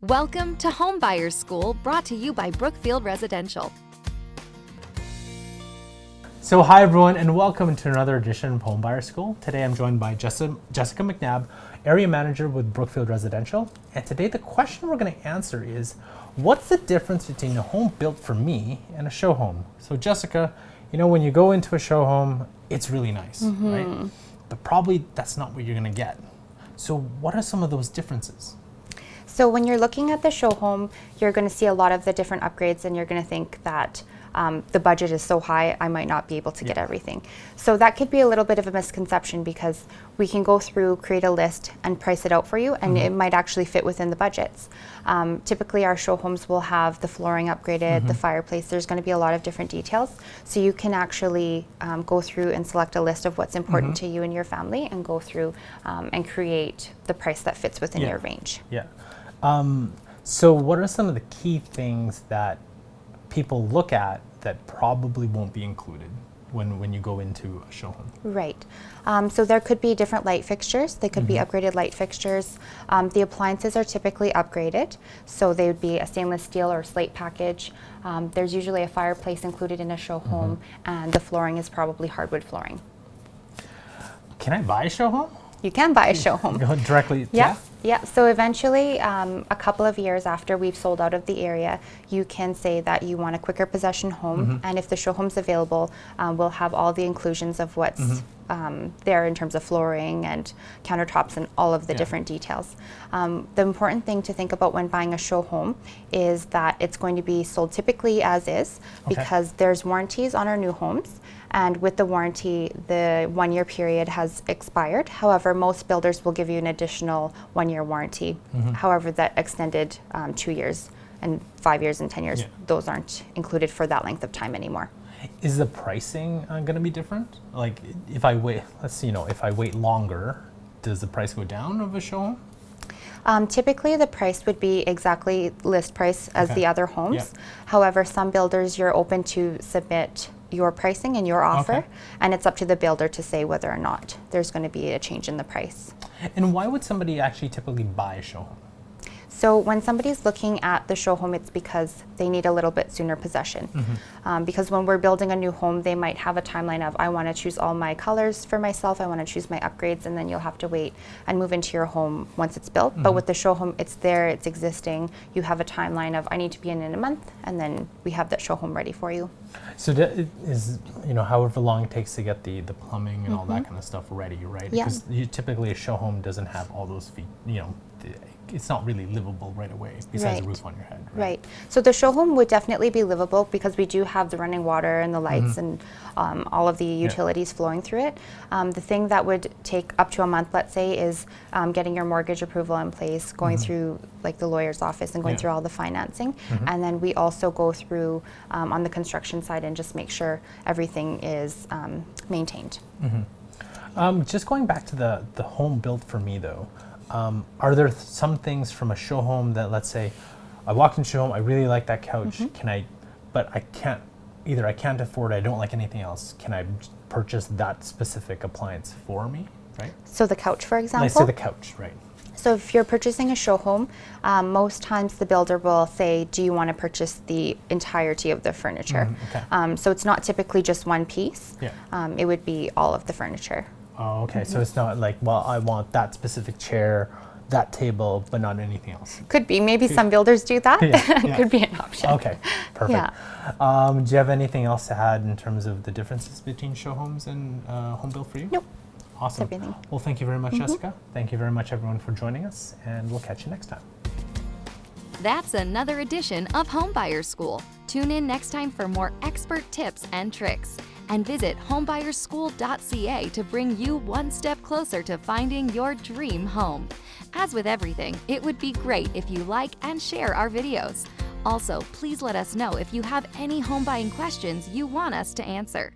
Welcome to Home Buyers School, brought to you by Brookfield Residential. So hi everyone, and welcome to another edition of Home Buyers School. Today I'm joined by Jessica McNabb, Area Manager with Brookfield Residential. And today the question we're going to answer is, what's the difference between a home built for me and a show home? So Jessica, you know, when you go into a show home, it's really nice, right? But probably that's not what you're going to get. So what are some of those differences? So when you're looking at the show home, you're going to see a lot of the different upgrades, and you're going to think that the budget is so high, I might not be able to get everything. So that could be a little bit of a misconception, because we can go through, create a list, and price it out for you, and it might actually fit within the budgets. Typically, our show homes will have the flooring upgraded, the fireplace. There's going to be a lot of different details. So you can actually go through and select a list of what's important to you and your family, and go through and create the price that fits within your range. So what are some of the key things that people look at that probably won't be included when you go into a show home? Right. So there could be different light fixtures. They could be upgraded light fixtures. The appliances are typically upgraded. So they would be a stainless steel or slate package. There's usually a fireplace included in a show home, and the flooring is probably hardwood flooring. Can I buy a show home? You can buy a show home. Go directly? Yeah. So eventually, a couple of years after we've sold out of the area, you can say that you want a quicker possession home, and if the show home's available, we'll have all the inclusions of what's there in terms of flooring and countertops and all of the different details. The important thing to think about when buying a show home is that it's going to be sold typically as is, because there's warranties on our new homes. And with the warranty, the 1-year period has expired. However, most builders will give you an additional 1-year warranty. However, that extended 2 years and 5 years and 10 years, those aren't included for that length of time anymore. Is the pricing going to be different? Like if I wait, let's see, if I wait longer, does the price go down of a show home? Typically, the price would be exactly list price as the other homes. However, some builders, you're open to submit your pricing and your offer, and it's up to the builder to say whether or not there's going to be a change in the price. And why would somebody actually typically buy a show home? So when somebody's looking at the show home, it's because they need a little bit sooner possession. Because when we're building a new home, they might have a timeline of, I want to choose all my colors for myself, I want to choose my upgrades, and then you'll have to wait and move into your home once it's built. But with the show home, it's there, it's existing. You have a timeline of, I need to be in a month, and then we have that show home ready for you. So is, however long it takes to get the plumbing and all that kind of stuff ready, right? Because typically a show home doesn't have all those it's not really livable right away, besides the roof on your head, right? So the show home would definitely be livable, because we do have the running water and the lights and all of the utilities flowing through it. The thing that would take up to a month, let's say, is getting your mortgage approval in place, going through like the lawyer's office and going through all the financing. And then we also go through on the construction side and just make sure everything is maintained. Just going back to the home built for me though, are there some things from a show home that, let's say, I walked into a show home, I really like that couch, but I can't afford it, I don't like anything else. Can I purchase that specific appliance for me, right? So the couch, for example? Let's say the couch, right. So if you're purchasing a show home, most times the builder will say, do you want to purchase the entirety of the furniture? So it's not typically just one piece. It would be all of the furniture. Oh, okay. So it's not like, well, I want that specific chair, that table, but not anything else. Could be. Maybe some builders do that. Could be an option. Okay, perfect. Do you have anything else to add in terms of the differences between show homes and home built for you? Nope. Awesome. Everything. Well, thank you very much, Jessica. Thank you very much, everyone, for joining us, and we'll catch you next time. That's another edition of Home Buyers School. Tune in next time for more expert tips and tricks. And visit homebuyerschool.ca to bring you one step closer to finding your dream home. As with everything, it would be great if you like and share our videos. Also, please let us know if you have any home buying questions you want us to answer.